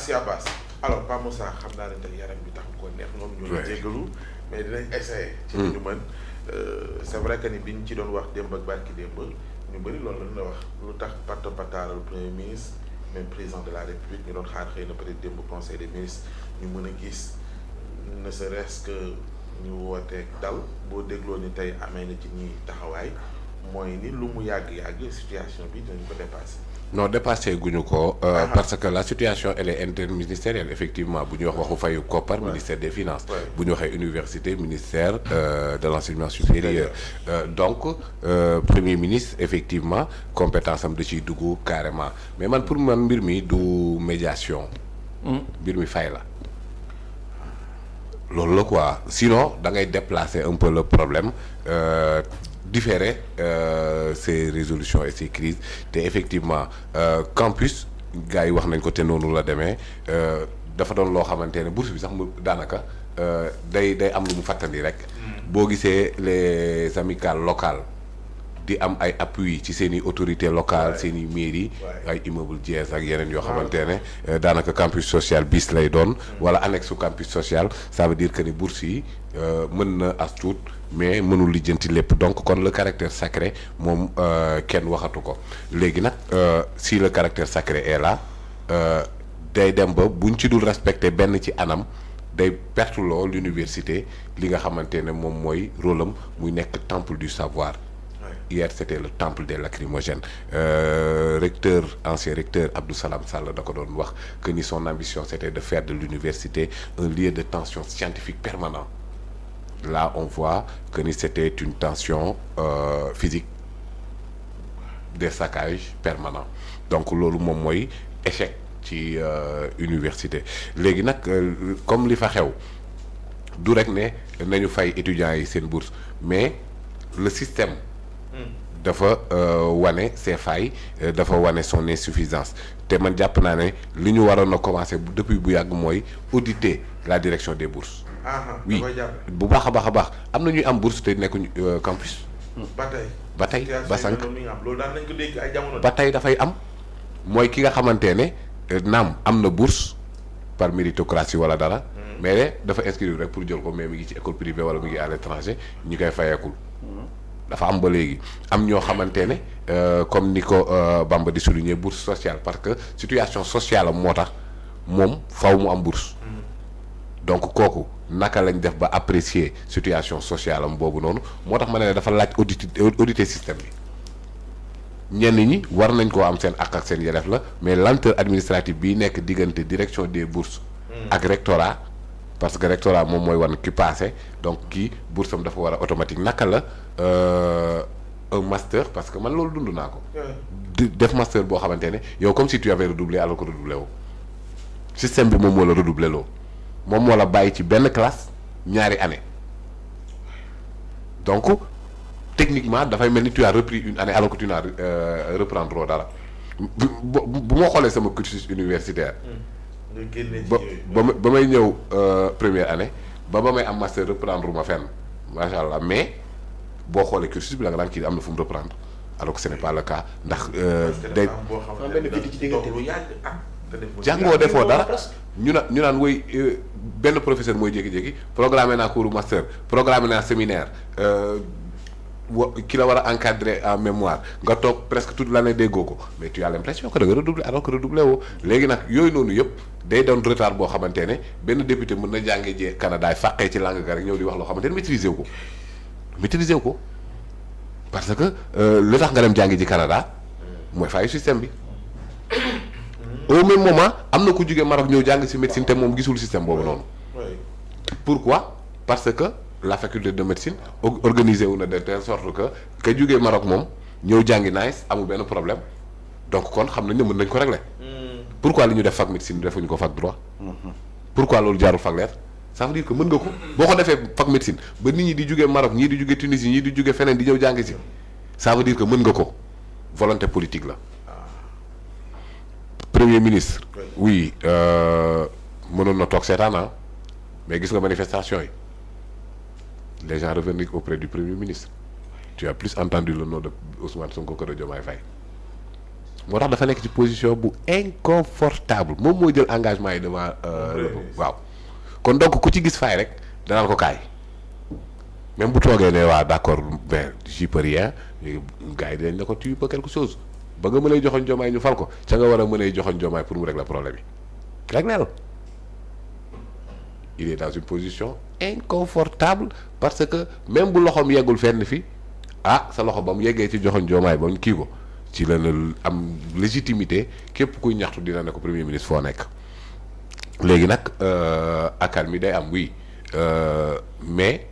merci Abbas alors Pa Moussa xam naa ne tey yaram bi tax ko neex noonu ñoo jéggalu mais dinañ essayer ci li ñu mën c'est vrai que ni biñ ci doon wax démb ak barki démb ñu bëri loolu lañ la wax lu tax patta pataaral premier ministre même président de la république ñu doon xaar xëy na peut-être démb conseil des ministres ñu mën a gis ne serait-ce que ñu wooteeg dal boo dégloo ni tey amee na ci ñi taxawaay mooy ni lu mu yàgg-yàgg situation bi dinañ ko dépasser. non dépassé guñu ko parce que la situation elle est interministérielle effectivement bu ñu wax waxu fayu koppar ministère des finances bu ñu waxee université ministère de l'enseignement supérieur donc premier ministre effectivement compétence am da ciy dugg carrément mais man pour man mbir mi du médiation mbir mi fay la loolu la quoi sinon da ngay déplacer un peu le problème différer ces résolutions et ces crises te effectivement campus gars yi wax nañ ko te noonu la demee dafa doon loo xamante ne bourse bi sax mu daanaka day am lu mu fàttali rek boo gisee les amicales locales di am ay appui ci seen i autorités locales seen i mairie ay immeuble Diez ak yeneen yoo xamante ne daanaka campus social bis lay doon wala annexe su campus social ça veut dire que ni bourse yi mën na as tuut mais mënul lijjanti lépp donc kon le caractère sacré moom kenn waxatu ko léegi nag si le caractère sacré est là day dem ba buñ ci dul respecté benn ci anam day perteloo l'université li nga xamante ne moom mooy rôle am muy nekk temple du savoir. Hier c'était le temple des lacrymogènes ancien recteur Abdou Salam Sall da ko doon wax que ni son ambition c'était de faire de l'université un lieu de tension scientifique permanent. Là on voit que ni c'était une tension physique des saccages permanents donc loolu moom mooy échec ci université léegi nag comme li fa xew du rek ne nañu fay étudiants yi seen bourse mais le système dafa wane ses failles dafa wane son insuffisance te man jàpp naa ne li ñu waroon a commencer depuis bu yàgg mooy auditer la direction des bourses. Oui bu baax a baax am na ñuy am bourse te nekkuñu campus. ba tey ba sànq ba tey dafay am mooy ki nga xamante ne naam am na bourse par méritocratie wala dara. mais dafa inscrire rek pour jël ko mais mi ngi ci école privée wala mi ngi à l'étranger ñi koy fayeekul. dafa am ba léegi am ñoo xamante ne comme ni ko Bamba di souligner bourse sociale parce que situation sociale am moo tax moom faw mu am bourse donc kooku naka lañ def ba apprécier situation sociale am boobu noonu moo tax ma ne dafa laaj auditer système bi ñenn ñi war nañ koo am seen ak seen yelleef la mais lenteur administrative bii nekk diggante direction des bourses ak rectorat parce que rectorat moom mooy wan ki passé donc kii bourse am dafa war a automatique naka la un master parce que man loolu dund naa ko def master boo xamante ne yow comme si tu avais redoublé alors que redoublé woo système bi moom moo la redoublé loo moom moo la bàyyi ci benn classe ñaari année donc techniquement dafay mel ni tu as repris une année alors que tu n'as reprendre dara bu ma xoolee sama cursus universitaire ba may ñëw première année ba may am master reprendre ma fenn macha allah mais boo xoolee cursus bi da nga daan kii am na fu mu reprendre alors que ce n'est pas le cas ndax day jàngoo defoo dara ñu naan woy benn professeur mooy jékki-jékki programmé naa cours master programmé naa séminaire ki la war a encadrer en mémoire nga toog presque toute l'année déggoo ko mais tu as l'impression que da nga redoubler alors que redoubler woo léegi nag yooyu noonu yëpp day doon retard boo xamante ne benn député mën na jàngee jee Canada fàqee ci langue ga rek ñëw di wax loo xamante ne maîtriser wu ko parce que li tax nga dem jàngi ji Canada mooy faayu système bi au même moment am na ku jógee Maroc ñëw jàng ci médecine te moom gisul système boobu noonu pourquoi parce que la faculté de médecine organisé wu na de telle sorte que jógee Maroc moom ñëw jàngi nice amul benn problème donc kon xam nañ ne mën nañ ko régler pourquoi li ñu def fac médecine defuñu ko fac droit pourquoi loolu jaarul fac lettres ça veut dire que mën nga ko boo ko defee fac médecine ba nit ñi di jógee Maroc ñii di jógee Tunisie ñii di jógee feneen di ñëw jàng ci ça veut dire que mën nga ko volonté politique la premier ministre oui mënoon na toog seetaan mais gis nga manifestation yi les gens revendiquent auprès du premier ministre tu as plus entendu le nom de Ousmane Sonko que de Diomaye Faye moo tax dafa nekk ci position bu inconfortable moom moo jël engagement yi devant waaw kon donc ku ci gis faay rek danaan ko kaay même bu toogee ne waa d'accord ben j'y peux rien gars yi dinañ ne ko tu peux quelque chose ba nga mën a joxoon Diomaye ñu fal ko ca nga war a mën a joxoon Diomaye pour mu régler problème yi réglé la il est dans une position inconfortable parce que même bu loxoom yeggul fenn fi sa loxo ba mu yeggee ci joxoon Diomaye ba mu kii ko ci la am légitimité képp kuy ñaxtu dina ne ko premier ministre foo nekk léegi nag accalmie day am oui mais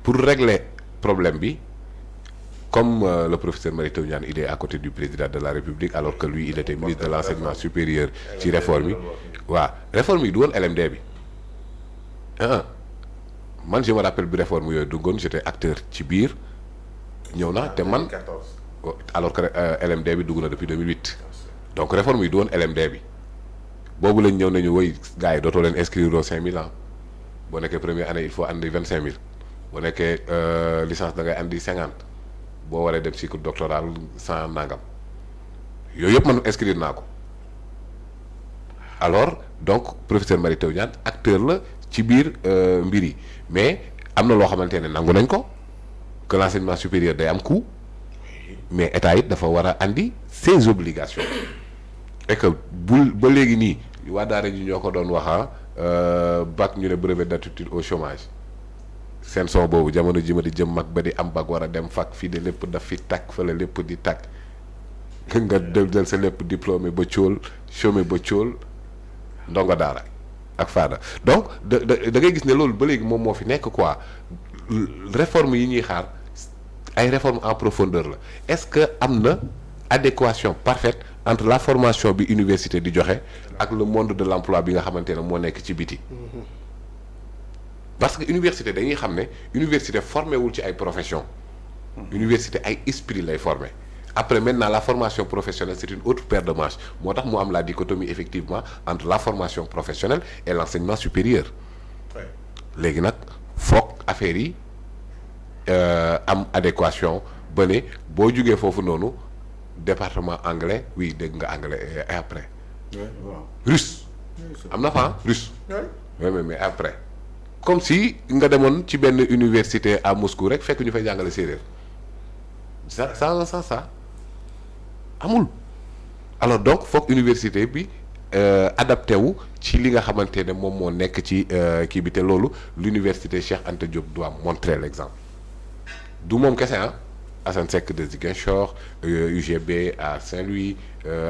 pour régler problème bi comme le professeur Mary Teuw Niane il est à côté du président de la République alors que lui il était ministre de l'enseignement supérieur ci réforme yi waaw réforme yi du woon LMD bi man je me rappelle bi réforme yooyu duggoon j'étais acteur ci biir ñëw na te man alors que LMD bi dugg na depuis 2008 donc réforme yi du woon LMD bi boobu lañ ñëw nañu woy gars yi dootoo leen inscrire aux 5000 ans boo nekkee première année il faut andi 25000 boo nekkee licence da ngay andi 50 boo waree dem cycle doctoral 100 nangam yooyu yëpp man inscrire naa ko alors donc professeur Mary Teuw Niane acteur la ci biir mbir yi mais am na loo xamante ne nangu nañ ko que l'enseignement supérieur day am coût mais état it dafa war a andi ses obligations et que ba léegi nii waa daara ji ñoo ko doon wax bac ñu ne brevet d'aptitude au chômage seen son boobu jamono ji ma di jëm mag ba di am bac war a dem fac fii de lépp daf fi takk fële lépp di takk nga del sa lépp diplômé ba cóol chômé ba cóol ndongo daara ak faada donc da ngay gis ne loolu ba léegi moom moo fi nekk quoi réforme yi ñuy xaar ay réforme en profondeur la est-ce que am na adéquation parfaite entre la formation bi université di joxe ak le monde de l'emploi bi nga xamante ne moo nekk ci biti parce que université dañuy xam ne université formé wul ci ay profession université ay esprit lay formé après maintenant la formation professionnelle c'est une autre paire de manches moo tax mu am la dichotomie effectivement entre la formation professionnelle et l'enseignement supérieur léegi nag foog affaire yi am adéquation ba ne boo jugee foofu noonu département anglais oui dégg nga anglais et après russe am na fa russe mais après comme si nga demoon ci benn université à Moscou rek fekk ñu fay jàngale séeréer ça amul alors donc foog université bi adapté wu ci li nga xamante ne moom moo nekk ci kii bi te loolu l'université Cheikh Anta Diop doit montrer l'exemple du moom kese Assane Seck de Ziguinchor UGB à Saint-Louis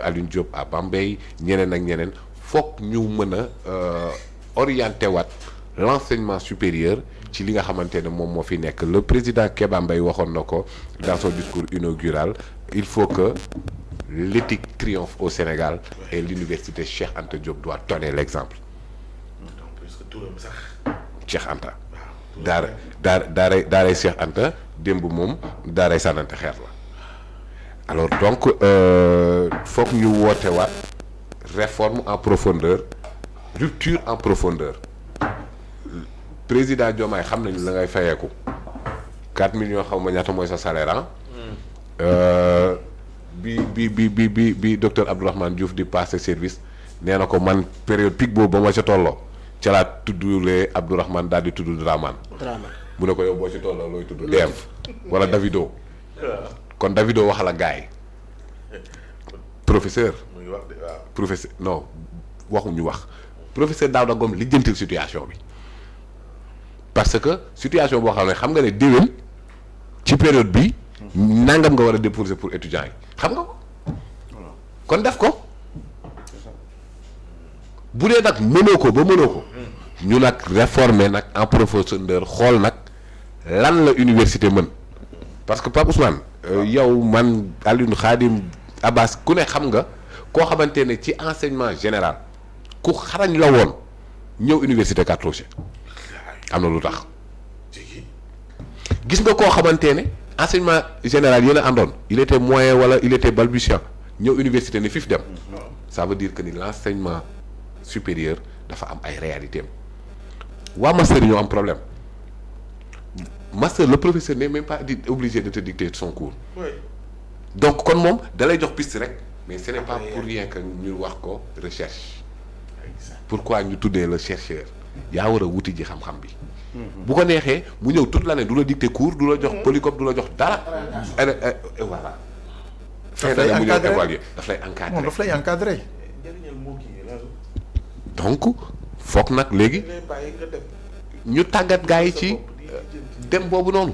Alioune Diop à Bambey ñeneen ak ñeneen foog ñu mën a orienté waat l'enseignement supérieur ci li nga xamante ne moom moo fi nekk le président Kéba Mbaye waxoon na ko dans son discours inaugural il faut que l'éthique triomphe au Sénégal et l'université Cheikh Anta Diop doit donner l'exemple Cheikh Anta daaray Cheikh Anta démb moom daaray sànnante xeer la alors donc foog ñu woote waat réforme en profondeur rupture en profondeur président Diomaye xam nañu la ngay fayeeku 4 millions xaw ma ñaata mooy sa salaire bi docteur Abdourahmane Diouf di passé service nee na ko man période pic boobu ba ma ca tolloo ca laa tuddulee Abdourahmane daal di tudd Dramane mu ne ko yow boo ci tolloo looy tudd DM wala Davido kon Davido wax la gaay professeur professeur non waxuñu wax professeur Daouda Ngom lijjantil situation bi parce que situation boo xam ne xam nga ne déwén ci période bi nangam nga war a déposer pour étudiants yi xam nga ko kon def ko bu dee nag mënoo ko ñu nag réformer nag en profondeur xool nag lan la université mën parce que Pape Ousmane yow man Alioune Khadim Abbas ku ne xam nga koo xamante ne ci enseignement général ku xarañ la woon ñëw université Cartouche am na lu tax gis nga koo xamante ne enseignement général yéen a àndoon il était moyen wala il était balbutiant ñëw université ne fif dem ça veut dire que ni l'enseignement supérieur dafa am ay réalités waa master yi ñoo am problème master le professeur n'est même pas obligé de te dicter son cours donc kon moom dalay jox piste rek mais ce n'est pas Après, pour rien que ñu wax ko recherche exact. pourquoi ñu tuddee le chercheur yaa war a wuti ji xam-xam bi bu ko neexee mu ñëw toute l'année du la dicter cours du la jox polycope du la jox dara voilà fin d'année mu ñëw évaluer daf lay moom encadrer daf lay encadré. njëriñal moo kii la donc foog nag léegi lay bàyyi nga dem ñu tàggat gars yi ci dem boobu noonu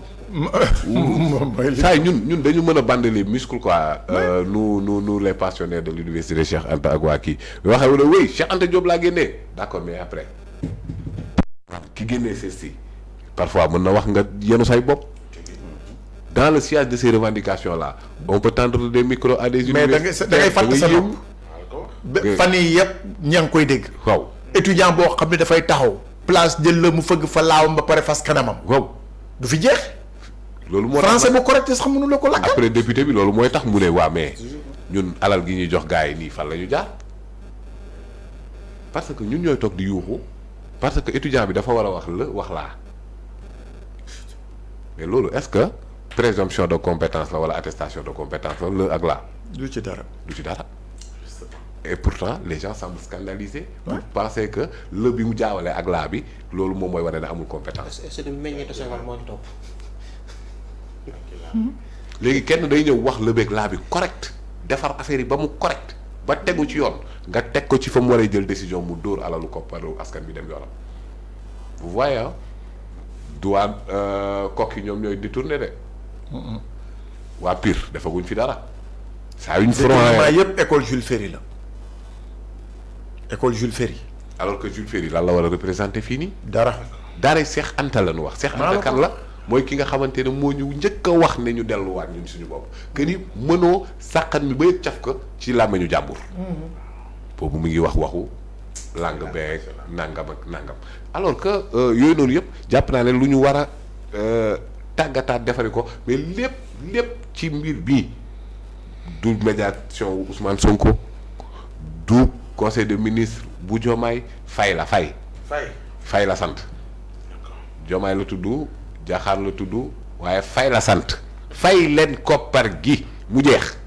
mooy saa yi ñun dañu mën a bander les muscles quoi nous les passionnés de l'université Cheikh Anta ak waa kii waxee wu ne oui Cheikh Anta Diop laa génnee d'accord mais après ki génnee CESTI parfois mën na wax nga yenu say bopp dans le sillage de ces revendications là on peut tendre des micros à des mais universités da ngay fàtte sa bopp. fan yii yëpp ña ngi koy dégg. waaw étudiant boo xam ne dafay taxaw. place jël la mu fëgg fa laawam ba pare fas kanamam. waaw du fi jeex. loolu moo français tax bu correct sax mënu la ko lakkal. après député bi loolu mooy tax mu ne waa mais ñun alal gi ñuy jox gars yi nii fan la ñu jaar parce que ñun ñooy toog di yuuxu parce que étudiant bi dafa war a wax la wax laa mais loolu est-ce que présomption de compétence la wala attestation de compétence la ak laa du ci dara. du ci dara et pourtant les gens semblent scandalisés pour penser que le bi mu jaawalee ak laa bi loolu moom mooy wane ne amul compétence c'est une meññeetu Senghor moo ci topp. léegi kenn day ñëw wax lëbeeg laa bi correct defar affaire yi ba mu correct ba tegu ci yoon nga teg ko ci fa mu waree jël décision mu dóor alalu kopparu askan bi dem yoonam vous voyez douane kooku ñoom ñooy détourné de waa Pire defaguñ fi dara saa yuñ détournement yëpp école Jules Ferry la. école Jules Ferry. alors que Jules Ferry lan la war a représenter fii nii dara. daaray Cheikh Anta la ñu wax Cheikh Anta kan la mooy ki nga xamante ne moo ñu njëkk a wax ne ñu delluwaat ñun suñu bopp que ni mënoo sàqan mi ba yëg caf ko ci làmmiñu jàmbur boobu mu ngi wax waxu langue beeg nangam ak nangam alors que yooyu noonu yëpp jàpp naa ne lu ñu war a tàggataat defari ko mais lépp ci mbir bii du médiation wu Ousmane Sonko du conseil de ministre bu Diomaye Faye la Faye la sant Diomaye la tudd Diakhar la tudd waaye Faye la sant fay leen koppar gi mu jeex